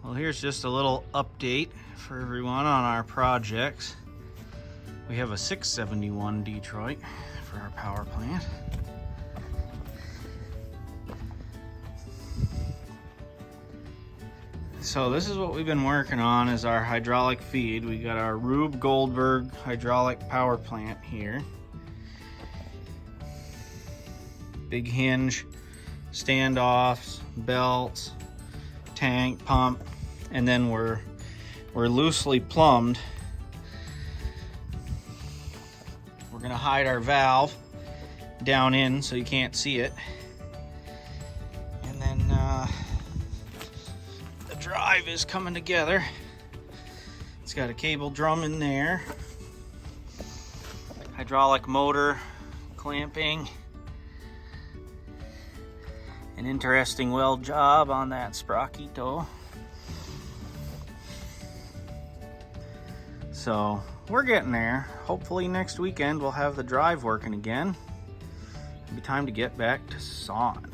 Well, here's just a little update for everyone on our projects. We have a 671 Detroit for our power plant. So this is what we've been working on, is our hydraulic feed. We got our Rube Goldberg hydraulic power plant here. Big hinge, standoffs, belts, tank, pump, and then we're loosely plumbed. We're gonna hide our valve down in so you can't see it. And then the drive is coming together. It's got a cable drum in there, hydraulic motor clamping, an interesting weld job on that sprockito. So we're getting there. Hopefully next weekend we'll have the drive working again. It'll be time to get back to sawing.